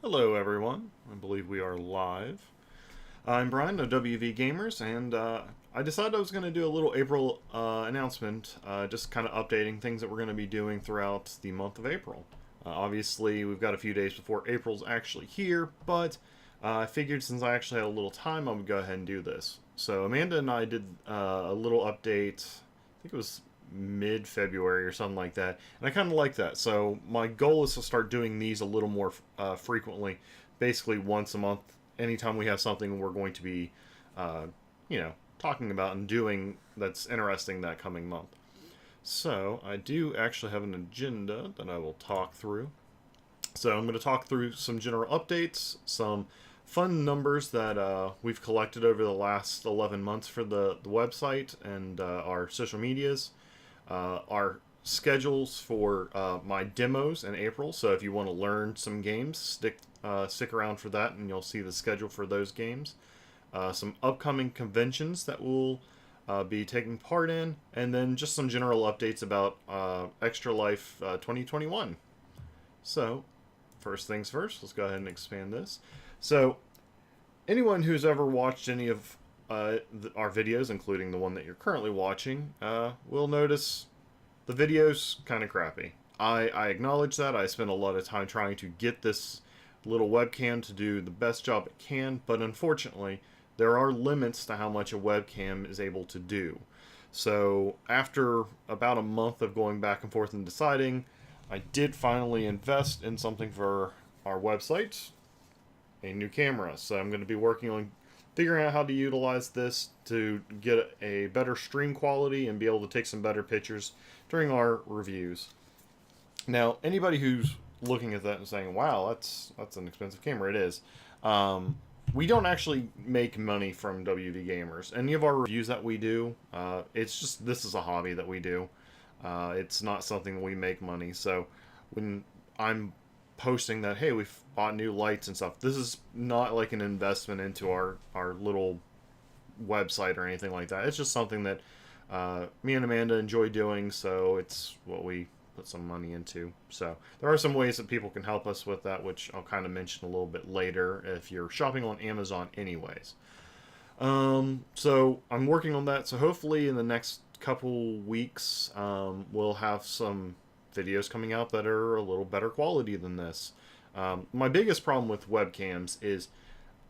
Hello everyone, I believe we are live. I'm Brian of WVGamers, and I decided I was going to do a little April announcement, just kind of updating things that we're going to be doing throughout the month of April. Obviously, we've got a few days before April's actually here, but I figured since I actually had a little time, I would go ahead and do this. So Amanda and I did a little update, I think it was mid-February or something like that, and I kind of like that. So my goal is to start doing these a little more frequently, basically once a month. Anytime we have something we're going to be, uh, talking about and doing that's interesting that coming month. So I do actually have an agenda that I will talk through. So I'm going to talk through some general updates, some fun numbers that we've collected over the last 11 months for the website and our social medias, our schedules for my demos in April. So if you want to learn some games, stick around for that, and you'll see the schedule for those games. Some upcoming conventions that we'll be taking part in, and then just some general updates about Extra Life 2021. So, first things first, let's go ahead and expand this. So, anyone who's ever watched any of our videos, including the one that you're currently watching, will notice the video's kind of crappy. I acknowledge that. I spent a lot of time trying to get this little webcam to do the best job it can, but unfortunately, there are limits to how much a webcam is able to do. So, after about a month of going back and forth and deciding, I did finally invest in something for our website, a new camera. So I'm going to be working on figuring out how to utilize this to get a better stream quality and be able to take some better pictures during our reviews. Now, anybody who's looking at that and saying, "Wow, that's an expensive camera," it is. We don't actually make money from WV Gamers. Any of our reviews that we do, it's just this is a hobby that we do. It's not something we make money. So when I'm posting that, hey, we've bought new lights and stuff, this is not like an investment into our little website or anything like that. It's just something that me and Amanda enjoy doing, so it's what we put some money into. So there are some ways that people can help us with that, which I'll kind of mention a little bit later if you're shopping on Amazon anyways. So I'm working on that, so hopefully in the next couple weeks we'll have some videos coming out that are a little better quality than this. My biggest problem with webcams is,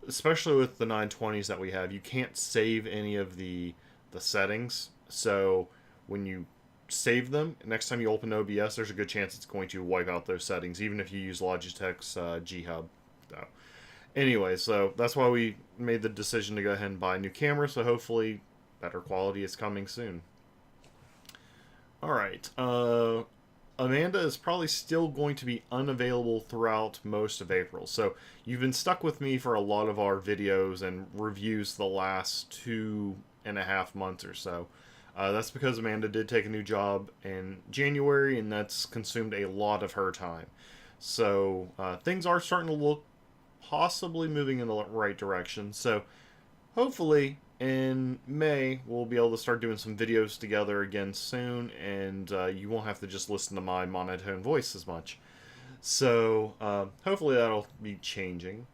especially with the 920s that we have, you can't save any of the settings. So when you save them, next time you open OBS, there's a good chance it's going to wipe out those settings, even if you use Logitech's G Hub. So, anyway, so that's why we made the decision to go ahead and buy a new camera. So hopefully, better quality is coming soon. All right. Amanda is probably still going to be unavailable throughout most of April. So you've been stuck with me for a lot of our videos and reviews the last 2.5 months or so. That's because Amanda did take a new job in January, and that's consumed a lot of her time. So things are starting to look possibly moving in the right direction. So hopefully in May we'll be able to start doing some videos together again soon, and you won't have to just listen to my monotone voice as much. So hopefully that'll be changing.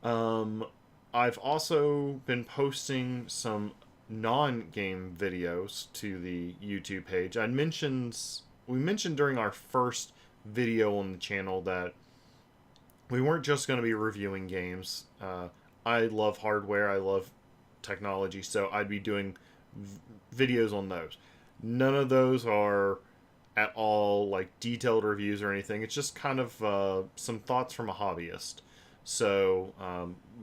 I've also been posting some non-game videos to the YouTube page. We mentioned during our first video on the channel that we weren't just going to be reviewing games. I love hardware, I love technology, so I'd be doing videos on those. None of those are at all like detailed reviews or anything. It's just kind of some thoughts from a hobbyist. So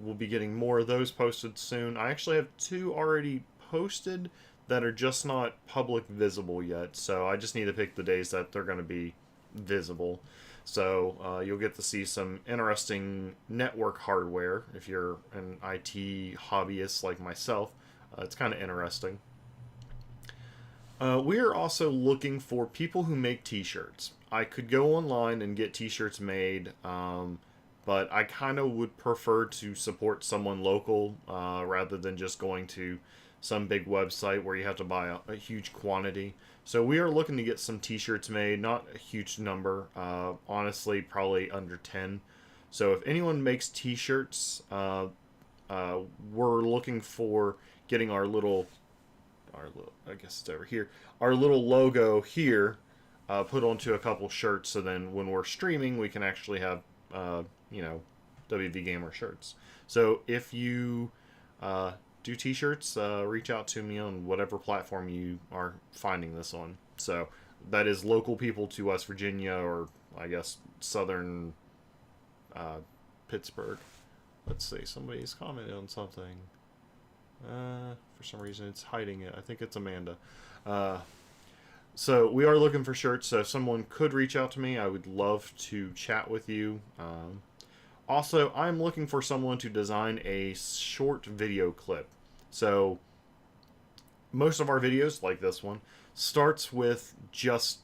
we'll be getting more of those posted soon. I actually have 2 already posted that are just not public visible yet, so I just need to pick the days that they're going to be visible. So you'll get to see some interesting network hardware if you're an IT hobbyist like myself. It's kind of interesting. We are also looking for people who make t-shirts. I could go online and get t-shirts made, but I kind of would prefer to support someone local rather than just going to some big website where you have to buy a huge quantity. So we are looking to get some t-shirts made, not a huge number, honestly probably under 10. So if anyone makes t-shirts, we're looking for getting our little, I guess it's over here, our little logo here put onto a couple shirts, so then when we're streaming, we can actually have, you know, WV Gamer shirts. So if you do t-shirts, reach out to me on whatever platform you are finding this on. So that is local people to West Virginia, or I guess southern Pittsburgh. Let's see, somebody's commented on something. For some reason, it's hiding it. I think it's Amanda. So we are looking for shirts. So if someone could reach out to me, I would love to chat with you. Also, I'm looking for someone to design a short video clip. So most of our videos, like this one, starts with just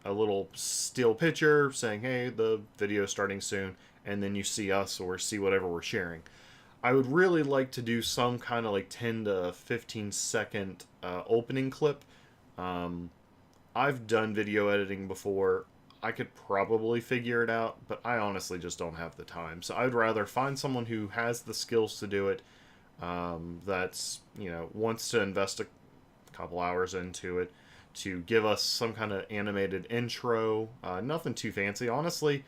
a little still picture saying, hey, the video is starting soon, and then you see us or see whatever we're sharing. I would really like to do some kind of like 10 to 15 second opening clip. I've done video editing before. I could probably figure it out, but I honestly just don't have the time. So I'd rather find someone who has the skills to do it, that's, you know, wants to invest a couple hours into it, to give us some kind of animated intro. Nothing too fancy. Honestly,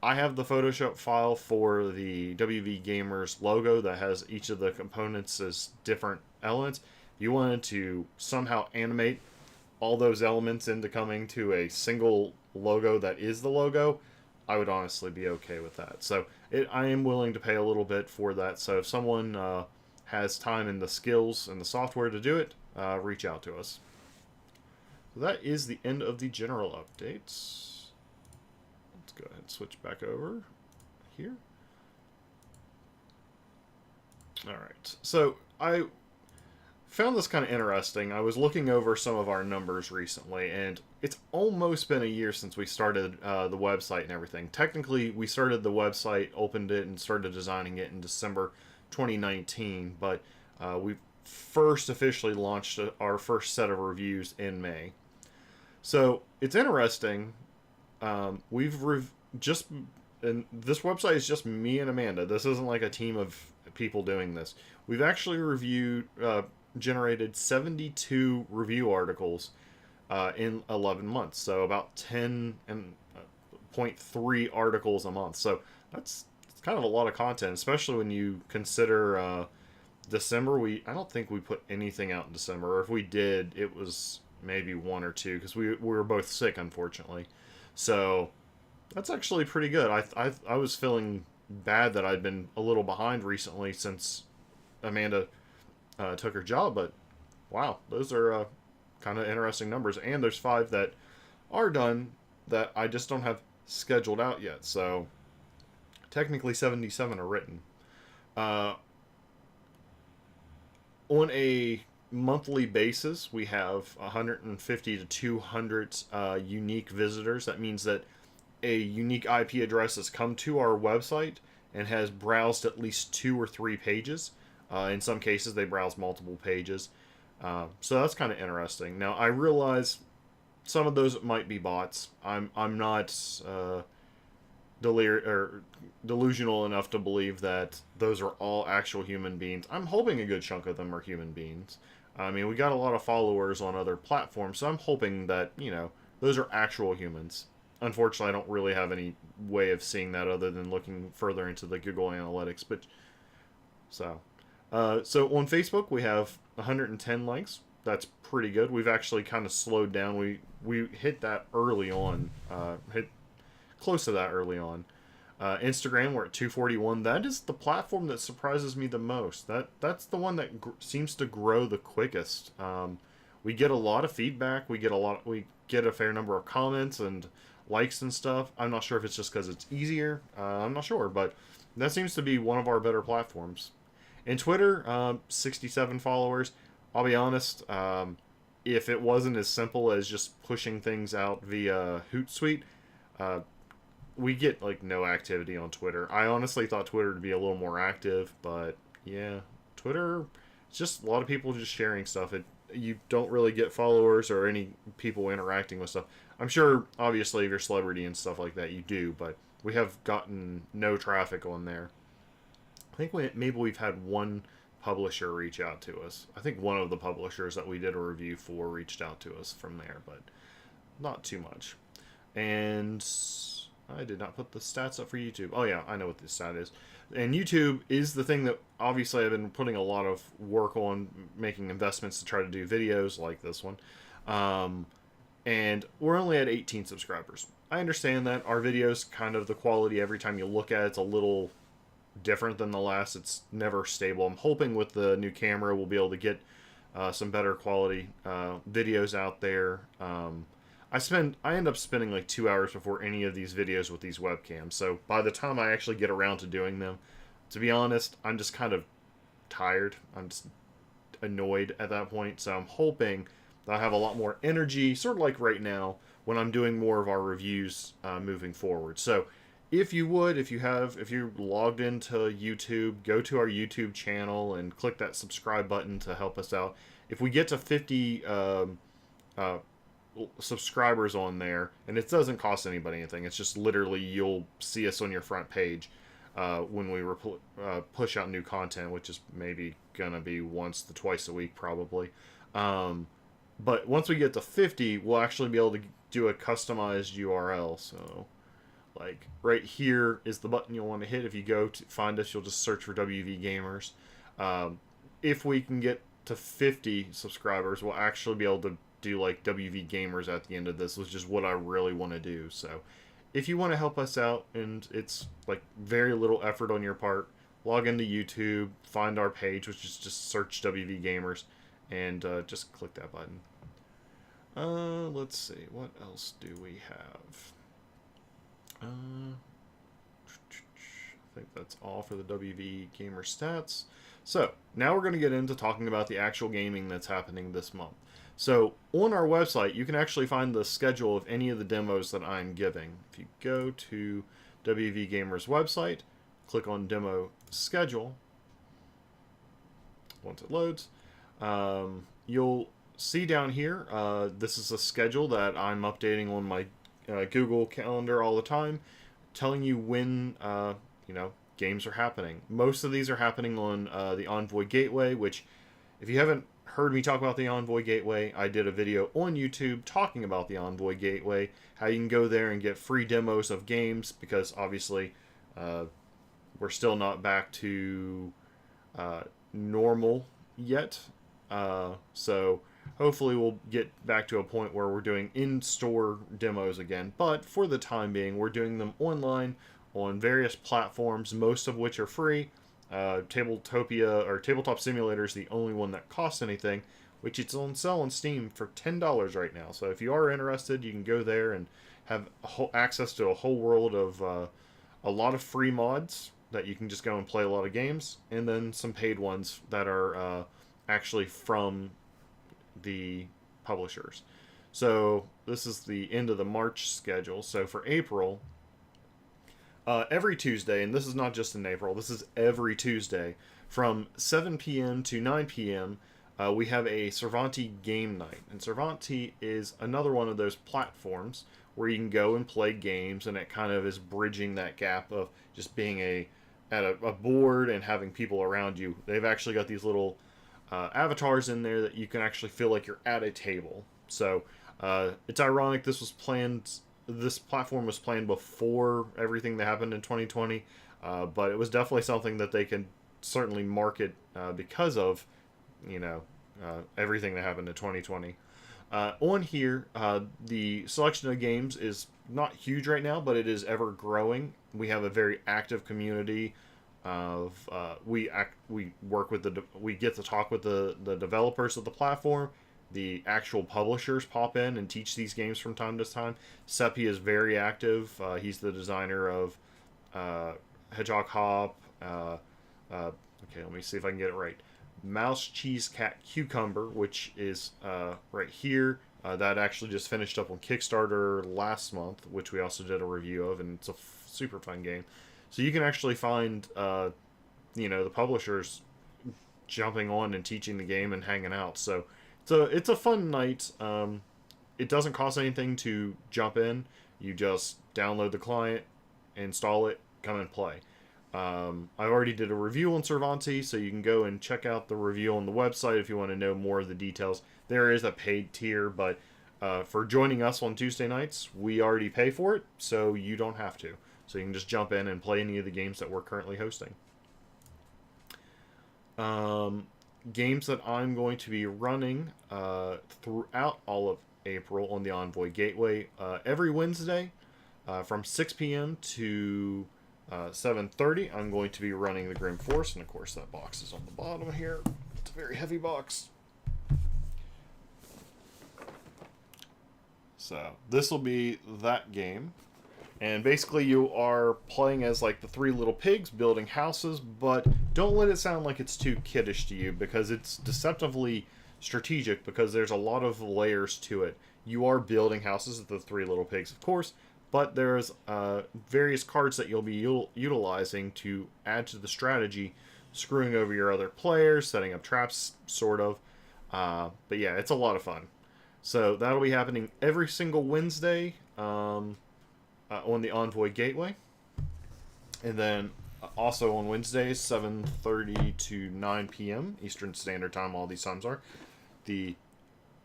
I have the Photoshop file for the WVGamers logo that has each of the components as different elements. If you wanted to somehow animate all those elements into coming to a single logo that is the logo, I would honestly be okay with that. So I am willing to pay a little bit for that. So if someone has time and the skills and the software to do it, reach out to us. So that is the end of the general updates. Let's go ahead and switch back over here. Alright, so I found this kind of interesting. I was looking over some of our numbers recently, and it's almost been a year since we started the website and everything. Technically, we started the website, opened it, and started designing it in December 2019, but we first officially launched our first set of reviews in May. So it's interesting. And this website is just me and Amanda. This isn't like a team of people doing this. We've actually generated 72 review articles in 11 months. So about 10.3 articles a month. So it's kind of a lot of content, especially when you consider December. I don't think we put anything out in December. Or if we did, it was maybe one or two, because we were both sick, unfortunately. So that's actually pretty good. I was feeling bad that I'd been a little behind recently since Amanda took her job, but wow, those are kind of interesting numbers. And there's 5 that are done that I just don't have scheduled out yet. So technically 77 are written. On a monthly basis, we have 150 to 200 unique visitors. That means that a unique IP address has come to our website and has browsed at least 2 or 3 pages. In some cases, they browse multiple pages. So that's kind of interesting. Now, I realize some of those might be bots. I'm not delusional enough to believe that those are all actual human beings. I'm hoping a good chunk of them are human beings. I mean, we got a lot of followers on other platforms, so I'm hoping that, you know, those are actual humans. Unfortunately, I don't really have any way of seeing that other than looking further into the Google Analytics. But so on Facebook, we have 110 likes. That's pretty good. We've actually kind of slowed down. We hit that early on. Hit close to that early on. Instagram, we're at 241. That is the platform that surprises me the most. That's the one that seems to grow the quickest. We get a lot of feedback. We get a fair number of comments and likes and stuff. I'm not sure if it's just because it's easier. I'm not sure, but that seems to be one of our better platforms. In Twitter, 67 followers. I'll be honest, if it wasn't as simple as just pushing things out via Hootsuite, we get like no activity on Twitter. I honestly thought Twitter would be a little more active, but yeah, Twitter, it's just a lot of people just sharing stuff. You don't really get followers or any people interacting with stuff. I'm sure, obviously, if you're a celebrity and stuff like that, you do, but we have gotten no traffic on there. I think maybe we've had one publisher reach out to us. I think one of the publishers that we did a review for reached out to us from there, but not too much. And I did not put the stats up for YouTube. Oh yeah, I know what this stat is. And YouTube is the thing that obviously I've been putting a lot of work on, making investments to try to do videos like this one. And we're only at 18 subscribers. I understand that our videos, kind of the quality every time you look at it's a little different than the last. It's never stable. I'm hoping with the new camera we'll be able to get some better quality videos out there. I end up spending like 2 hours before any of these videos with these webcams. So by the time I actually get around to doing them, to be honest, I'm just kind of tired. I'm just annoyed at that point. So I'm hoping that I have a lot more energy, sort of like right now, when I'm doing more of our reviews moving forward. So if you're logged into YouTube, go to our YouTube channel and click that subscribe button to help us out. If we get to 50 subscribers on there, and it doesn't cost anybody anything, it's just literally you'll see us on your front page when we push out new content, which is maybe gonna be once to twice a week probably. But once we get to 50, we'll actually be able to do a customized URL. So like right here is the button you'll want to hit. If you go to find us, you'll just search for WVGamers. If we can get to 50 subscribers, we'll actually be able to do like WVGamers at the end of this, which is what I really want to do. So if you want to help us out, and it's like very little effort on your part, log into YouTube, find our page, which is just search WVGamers, and just click that button. Let's see, what else do we have? I think that's all for the WV Gamer stats. So now we're going to get into talking about the actual gaming that's happening this month. So on our website, you can actually find the schedule of any of the demos that I'm giving. If you go to WV Gamer's website, click on demo schedule. Once it loads, you'll see down here, this is a schedule that I'm updating on my Google Calendar all the time, telling you when games are happening. Most of these are happening on the Envoy Gateway, which, if you haven't heard me talk about the Envoy Gateway, I did a video on YouTube talking about the Envoy Gateway, how you can go there and get free demos of games, because obviously we're still not back to normal yet. So hopefully we'll get back to a point where we're doing in-store demos again. But for the time being, we're doing them online on various platforms, most of which are free. Tabletopia or Tabletop Simulator is the only one that costs anything, which it's on sale on Steam for $10 right now. So if you are interested, you can go there and have access to a whole world of a lot of free mods that you can just go and play a lot of games, and then some paid ones that are actually from the publishers. So this is the end of the March schedule. So for April, every Tuesday, and this is not just in April, this is every Tuesday, from 7 p.m. to 9 p.m., we have a Cervanti game night. And Cervanti is another one of those platforms where you can go and play games, and it kind of is bridging that gap of just being at a board and having people around you. They've actually got these little avatars in there that you can actually feel like you're at a table. So it's ironic this platform was planned before everything that happened in 2020, but it was definitely something that they can certainly market because of everything that happened in 2020. On here, the selection of games is not huge right now, but it is ever growing. We have a very active community of we get to talk with the developers of the platform. The actual publishers pop in and teach these games from time to time. Seppi is very active. He's the designer of Hedgehog Hop. Okay, let me see if I can get it right. Mouse, Cheese, Cat, Cucumber, which is right here. That actually just finished up on Kickstarter last month, which we also did a review of, and it's a super fun game. So you can actually find, the publishers jumping on and teaching the game and hanging out. So it's a fun night. It doesn't cost anything to jump in. You just download the client install it, come and play. I already did a review on Cervantes, so you can go and check out the review on the website if you want to know more of the details. There is a paid tier, but for joining us on Tuesday nights, we already pay for it, so you don't have to. So you can just jump in and play any of the games that we're currently hosting. Games that I'm going to be running throughout all of April on the Envoy Gateway every Wednesday from 6 p.m. to 7:30. I'm going to be running the Grim Force, and of course that box is on the bottom here. It's a very heavy box. So this will be that game. And basically you are playing as like the three little pigs building houses, but don't let it sound like it's too kiddish to you, because it's deceptively strategic, because there's a lot of layers to it. You are building houses as the three little pigs, of course, but there's various cards that you'll be utilizing to add to the strategy, screwing over your other players, setting up traps, sort of. But yeah, it's a lot of fun. So that'll be happening every single Wednesday on the Envoy Gateway. And then also on Wednesdays, 7:30 to 9 p.m. Eastern Standard Time, all these times are, the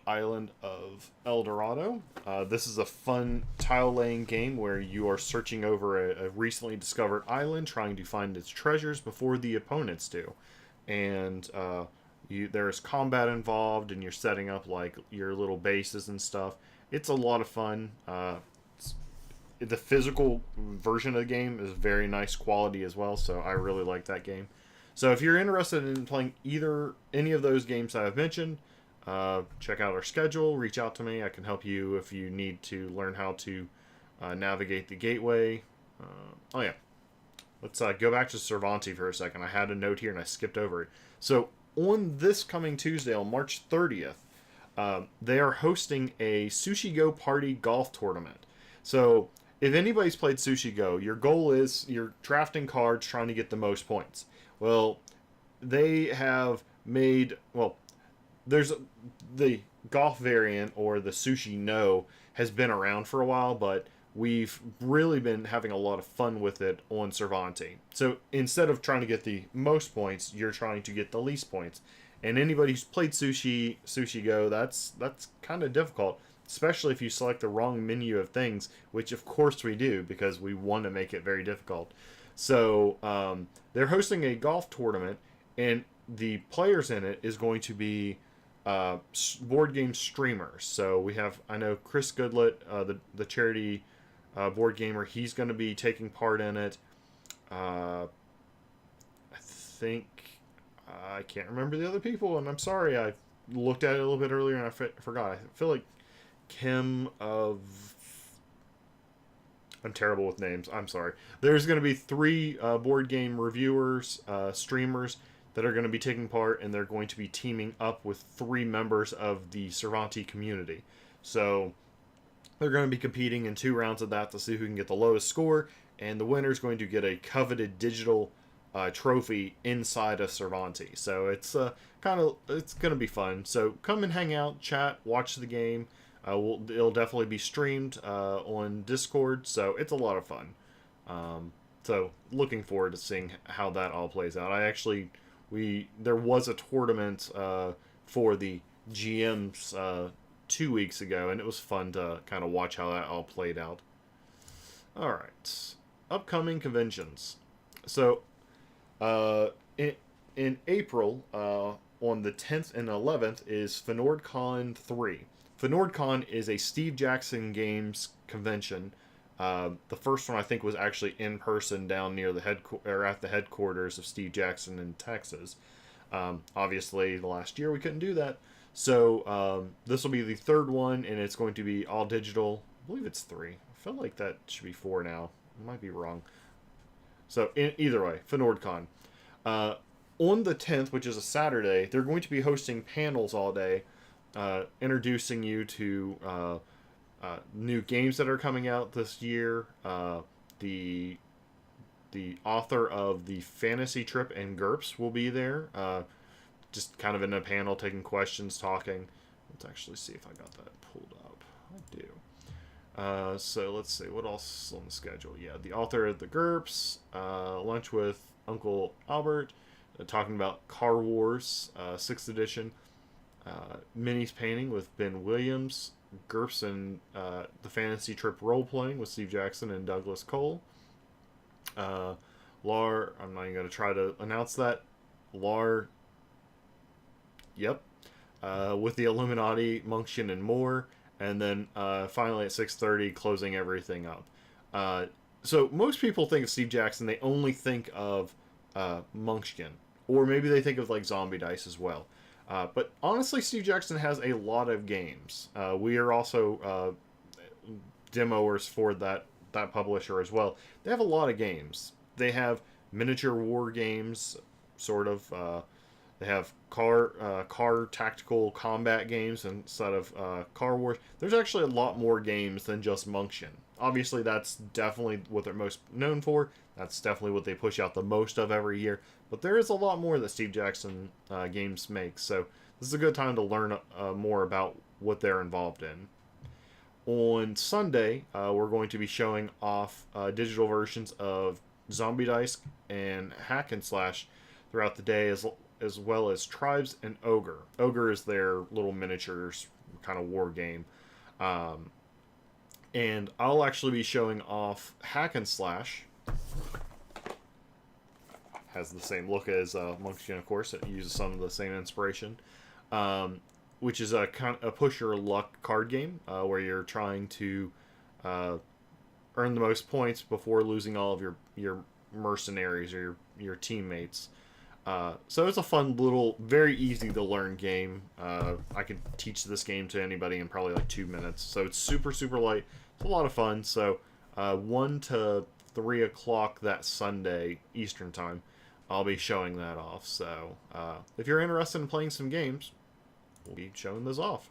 Island of El Dorado. This is a fun tile-laying game where you are searching over a recently discovered island, trying to find its treasures before the opponents do. And there's combat involved, and you're setting up like your little bases and stuff. It's a lot of fun. The physical version of the game is very nice quality as well, so I really like that game. So if you're interested in playing any of those games that I've mentioned, check out our schedule, reach out to me. I can help you if you need to learn how to navigate the gateway. Oh yeah, let's go back to Cervantes for a second. I had a note here and I skipped over it. So on this coming Tuesday, on March 30th, they are hosting a Sushi Go Party golf tournament. So if anybody's played Sushi Go, your goal is you're drafting cards trying to get the most points. Well, they have made, there's the golf variant, or the Sushi No, has been around for a while, but we've really been having a lot of fun with it on Cervantes. So instead of trying to get the most points, you're trying to get the least points. And anybody who's played Sushi Go, that's kind of difficult, especially if you select the wrong menu of things, which of course we do, because we want to make it very difficult. So they're hosting a golf tournament, and the players in it is going to be board game streamers. So we have, I know Chris Goodlet, the charity board gamer, he's going to be taking part in it. I think, I can't remember the other people, and I'm sorry, I looked at it a little bit earlier and I forgot. I feel like Kim of... I'm terrible with names. I'm sorry. There's going to be 3 board game reviewers, streamers, that are going to be taking part, and they're going to be teaming up with 3 members of the Cervantes community. So they're going to be competing in 2 rounds of that to see who can get the lowest score, and the winner is going to get a coveted digital trophy inside of Cervantes. So it's it's going to be fun. So come and hang out, chat, watch the game. It'll definitely be streamed on Discord, so it's a lot of fun. So looking forward to seeing how that all plays out. There was a tournament for the GMs 2 weeks ago, and it was fun to kind of watch how that all played out. All right, upcoming conventions. So in April, on the 10th and 11th, is Fanordcon 3. Fanordcon is a Steve Jackson Games convention. The first one, I think, was actually in person down near at the headquarters of Steve Jackson in Texas. Obviously, the last year we couldn't do that. So this will be the 3rd one, and it's going to be all digital. I believe it's 3. I feel like that should be 4 now. I might be wrong. So either way, Fanordcon. On the 10th, which is a Saturday, they're going to be hosting panels all day, introducing you to new games that are coming out this year. The author of the Fantasy Trip and GURPS will be there, just kind of in a panel, taking questions, talking. Let's actually see if I got that pulled up. I do. So let's see, what else is on the schedule? Yeah, the author of the GURPS, lunch with Uncle Albert, talking about Car Wars, 6th edition, minis painting with Ben Williams, GURPS and the Fantasy Trip role playing with Steve Jackson and Douglas Cole. Lar, I'm not even going to try to announce that. Lar, yep, with the Illuminati, Monkshin, and more. And then finally at 6:30, closing everything up. So most people think of Steve Jackson, they only think of Munchkin, or maybe they think of like Zombie Dice as well. But honestly, Steve Jackson has a lot of games. We are also demoers for that publisher as well. They have a lot of games. They have miniature war games, sort of. They have car tactical combat games instead of Car Wars. There's actually a lot more games than just Munchkin. Obviously, that's definitely what they're most known for. That's definitely what they push out the most of every year. But there is a lot more that Steve Jackson games makes. So this is a good time to learn more about what they're involved in. On Sunday, we're going to be showing off digital versions of Zombie Dice and Hack and Slash throughout the day, as well as Tribes and Ogre. Ogre is their little miniatures kind of war game. And I'll actually be showing off Hack and Slash. Has the same look as Munchkin, of course. It uses some of the same inspiration. Which is a push your luck card game where you're trying to earn the most points before losing all of your mercenaries or your teammates. So it's a fun little, very easy to learn game. I could teach this game to anybody in probably like 2 minutes. So it's super, super light. It's a lot of fun. So 1 to 3 o'clock that Sunday Eastern time, I'll be showing that off. So if you're interested in playing some games, we'll be showing this off.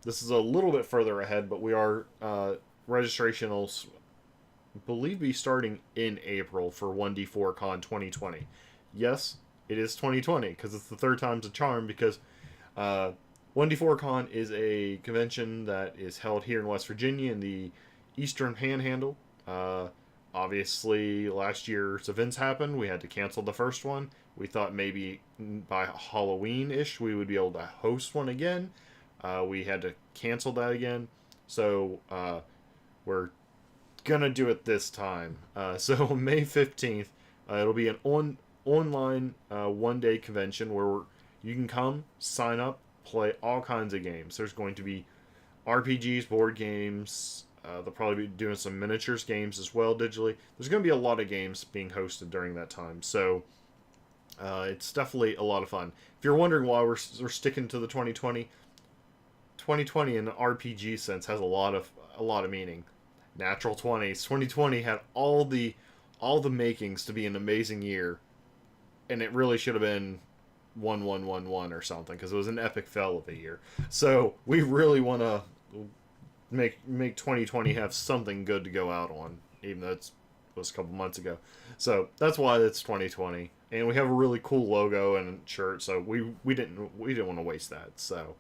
This is a little bit further ahead, but we are registration will, I believe, be starting in April for 1D4Con 2020. Yes, it is 2020 because it's the third time's a charm. Because 1D4Con is a convention that is held here in West Virginia in the Eastern Panhandle. Obviously, last year's events happened. We had to cancel the first one. We thought maybe by Halloween-ish we would be able to host one again. We had to cancel that again. So we're gonna do it this time. So May 15th, it'll be an online one-day convention where you can come, sign up, play all kinds of games. There's going to be RPGs, board games. They'll probably be doing some miniatures games as well digitally. There's going to be a lot of games being hosted during that time. So it's definitely a lot of fun. If you're wondering why we're sticking to the 2020 in the RPG sense has a lot of meaning. Natural 20s. 2020 had all the makings to be an amazing year, and it really should have been 1111 or something because it was an epic fail of a year. So we really want to make 2020 have something good to go out on, even though it was a couple months ago. So that's why it's 2020, and we have a really cool logo and shirt. So we didn't want to waste that. So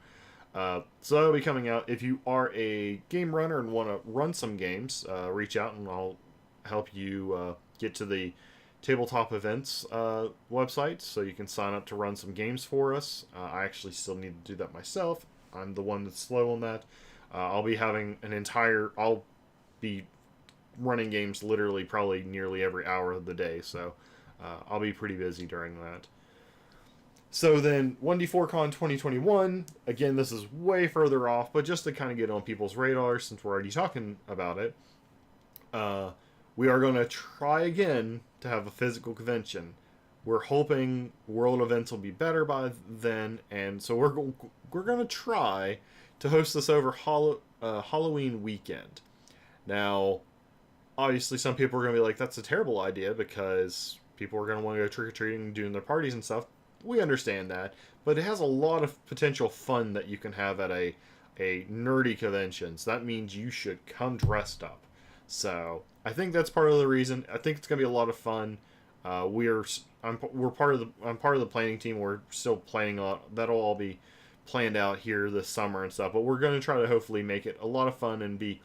that'll be coming out. If you are a game runner and want to run some games, reach out and I'll help you get to the tabletop events website so you can sign up to run some games for us. I actually still need to do that myself. I'm the one that's slow on that. I'll be running games literally probably nearly every hour of the day, so I'll be pretty busy during that. So then 1D4Con 2021, again, this is way further off, but just to kind of get on people's radar since we're already talking about it, we are going to try again to have a physical convention. We're hoping world events will be better by then, and so we're going to try to host this over Halloween weekend. Now, obviously, some people are going to be like, that's a terrible idea because people are going to want to go trick-or-treating and doing their parties and stuff. We understand that, but it has a lot of potential fun that you can have at a nerdy convention. So that means you should come dressed up. So I think that's part of the reason. I think it's going to be a lot of fun. I'm part of the planning team. We're still planning on that'll all be planned out here this summer and stuff. But we're going to try to hopefully make it a lot of fun and be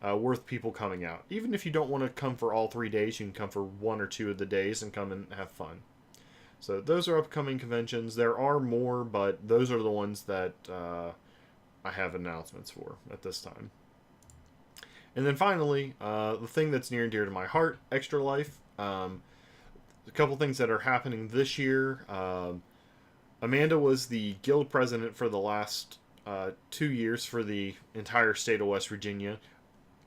worth people coming out. Even if you don't want to come for all 3 days, you can come for 1 or 2 of the days and come and have fun. So those are upcoming conventions. There are more, but those are the ones that I have announcements for at this time. And then finally, the thing that's near and dear to my heart, Extra Life. A couple things that are happening this year. Amanda was the guild president for the last 2 years for the entire state of West Virginia.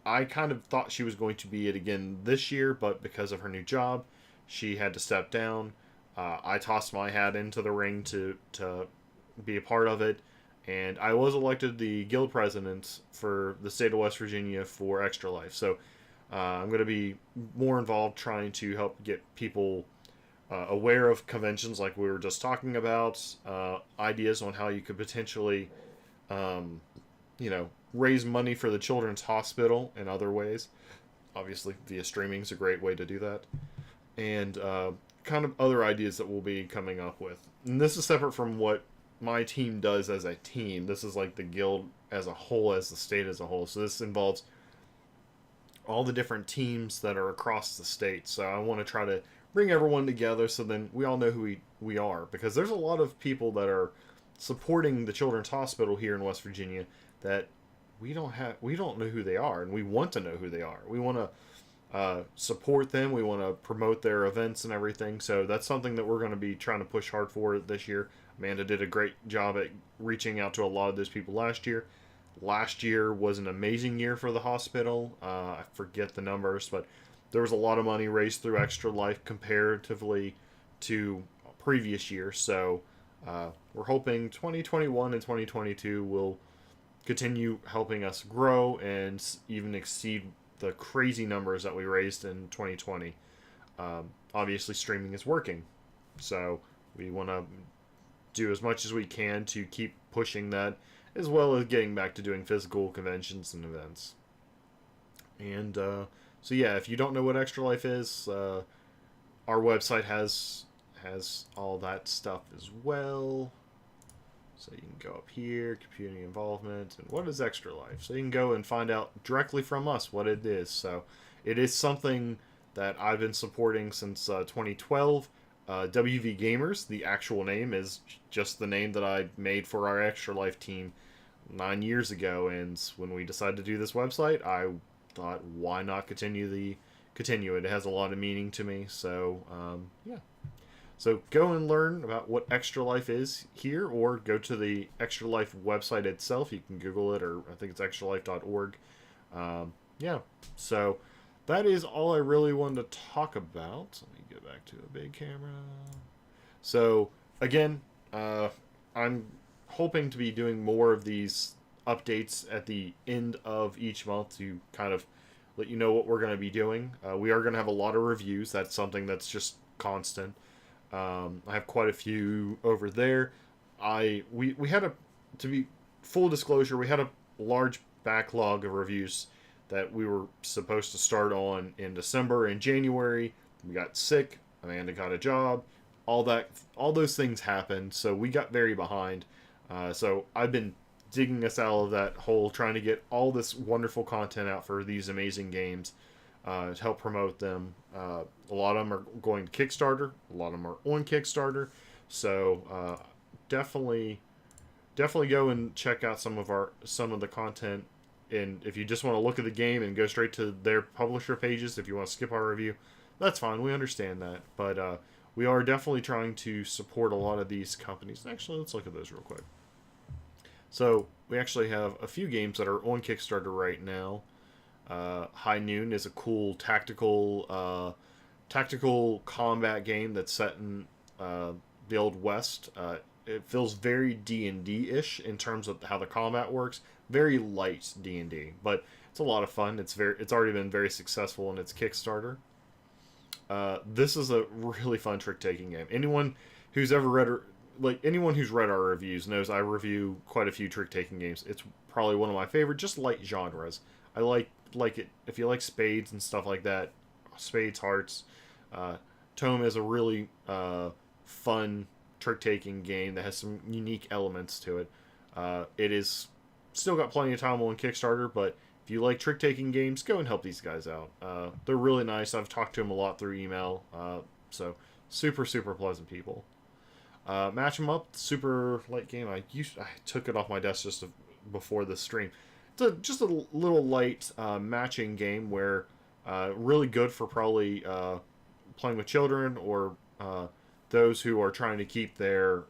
I kind of thought she was going to be it again this year, but because of her new job, she had to step down. I tossed my hat into the ring to be a part of it, and I was elected the guild president for the state of West Virginia for Extra Life. So I'm going to be more involved trying to help get people aware of conventions like we were just talking about, ideas on how you could potentially, raise money for the Children's Hospital in other ways. Obviously, via streaming is a great way to do that. And kind of other ideas that we'll be coming up with. And this is separate from what my team does as a team. This is like the guild as a whole, as the state as a whole. So this involves all the different teams that are across the state. So I want to try to bring everyone together so then we all know who we are. Because there's a lot of people that are supporting the Children's Hospital here in West Virginia that we don't know who they are, and we want to know who they are. We want to support them. We want to promote their events and everything. So that's something that we're going to be trying to push hard for this year. Amanda did a great job at reaching out to a lot of those people last year. Last year was an amazing year for the hospital. I forget the numbers, but there was a lot of money raised through Extra Life comparatively to previous years. So we're hoping 2021 and 2022 will continue helping us grow and even exceed the crazy numbers that we raised in 2020. Obviously, streaming is working, so we want to do as much as we can to keep pushing that, as well as getting back to doing physical conventions and events. And so yeah, if you don't know what Extra Life is, our website has all that stuff as well. So you can go up here, community involvement, and what is Extra Life? So you can go and find out directly from us what it is. So it is something that I've been supporting since 2012. WVGamers, the actual name, is just the name that I made for our Extra Life team 9 years ago. And when we decided to do this website, I thought, why not continue it? It has a lot of meaning to me. So yeah. So go and learn about what Extra Life is here, or go to the Extra Life website itself. You can Google it, or I think it's extralife.org. Yeah, so that is all I really wanted to talk about. Let me get back to a big camera. So again, I'm hoping to be doing more of these updates at the end of each month to kind of let you know what we're going to be doing. We are going to have a lot of reviews. That's something that's just constant. I have quite a few over there. We had to be full disclosure, we had a large backlog of reviews that we were supposed to start on in December and January. We got sick. Amanda got a job. All those things happened, so we got very behind. So I've been digging us out of that hole, trying to get all this wonderful content out for these amazing games. To help promote them. A lot of them are going to Kickstarter. A lot of them are on Kickstarter. So definitely go and check out some of the content. And if you just want to look at the game and go straight to their publisher pages, if you want to skip our review, that's fine. We understand that. But we are definitely trying to support a lot of these companies. Actually, let's look at those real quick. So we actually have a few games that are on Kickstarter right now. High Noon is a cool tactical combat game that's set in the Old West. It feels very D&D-ish in terms of how the combat works. Very light D&D, but it's a lot of fun. It's already been very successful in its Kickstarter. This is a really fun trick-taking game. Anyone who's ever anyone who's read our reviews knows I review quite a few trick-taking games. It's probably one of my favorite, just light genres. I like it if you like spades and stuff like that. Spades, hearts. Tome is a really fun trick-taking game that has some unique elements to it. It is still got plenty of time on Kickstarter, but if you like trick-taking games, go and help these guys out. They're really nice. I've talked to them a lot through email, so super, super pleasant people. Match 'em up, super light game. I took it off my desk just before the stream. It's just a little light matching game where really good for probably playing with children or those who are trying to keep their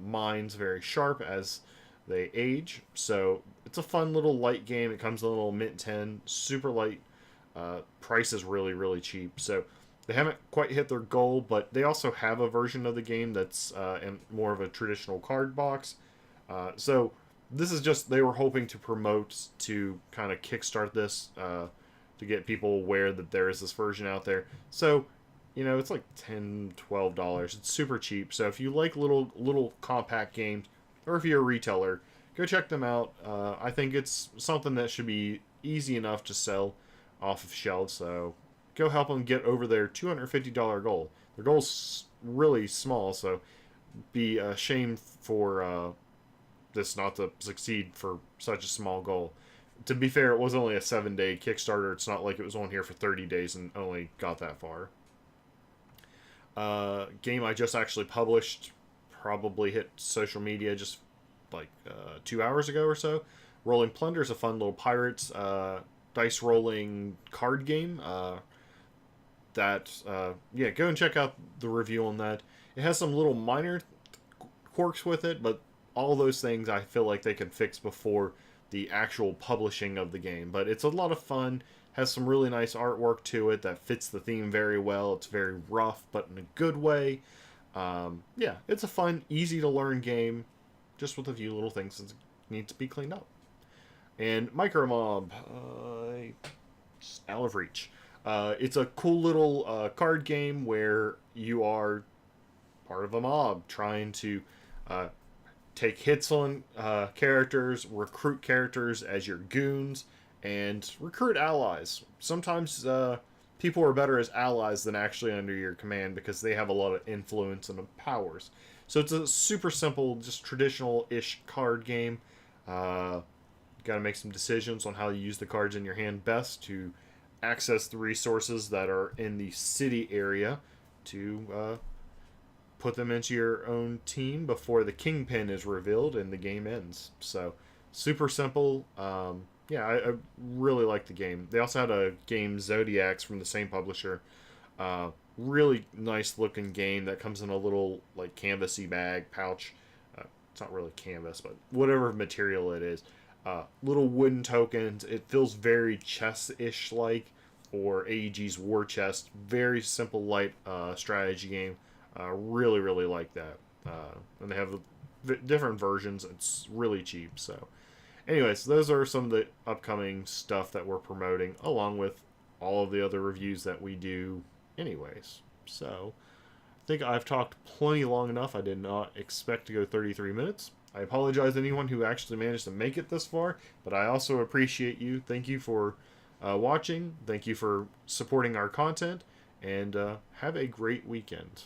minds very sharp as they age. So it's a fun little light game. It comes in a little mint 10, super light. Price is really, really cheap. So they haven't quite hit their goal, but they also have a version of the game that's in more of a traditional card box. So this is just, they were hoping to promote, to kind of kickstart this, to get people aware that there is this version out there. So, you know, it's like $10, $12. It's super cheap. So if you like little compact games, or if you're a retailer, go check them out. I think it's something that should be easy enough to sell off of shelves. So go help them get over their $250 goal. Their goal's really small, so be a shame for this not to succeed for such a small goal. To be fair, it was only a 7-day Kickstarter. It's not like it was on here for 30 days and only got that far. Game I just actually published, probably hit social media just like 2 hours ago or so. Rolling Plunder is a fun little pirates dice rolling card game. Yeah, go and check out the review on that. It has some little minor quirks with it, but all those things I feel like they could fix before the actual publishing of the game. But it's a lot of fun. Has some really nice artwork to it that fits the theme very well. It's very rough, but in a good way. Yeah, it's a fun, easy to learn game, just with a few little things that need to be cleaned up. And Micro Mob, out of reach. It's a cool little card game where you are part of a mob trying to take hits on characters, recruit characters as your goons, and recruit allies. Sometimes people are better as allies than actually under your command because they have a lot of influence and powers. So it's a super simple, just traditional-ish card game. Got to make some decisions on how you use the cards in your hand best to access the resources that are in the city area to put them into your own team before the kingpin is revealed and the game ends. So super simple. Yeah, I really like the game. They also had a game, Zodiacs, from the same publisher. Really nice looking game that comes in a little like canvasy bag pouch. It's not really canvas, but whatever material it is. Little wooden tokens. It feels very chess-ish like, or AEG's War Chest. Very simple, light strategy game. Really, really like that. And they have different versions. It's really cheap. So, anyways, those are some of the upcoming stuff that we're promoting, along with all of the other reviews that we do anyways. So, I think I've talked plenty long enough. I did not expect to go 33 minutes. I apologize to anyone who actually managed to make it this far, but I also appreciate you. Thank you for watching. Thank you for supporting our content, and have a great weekend.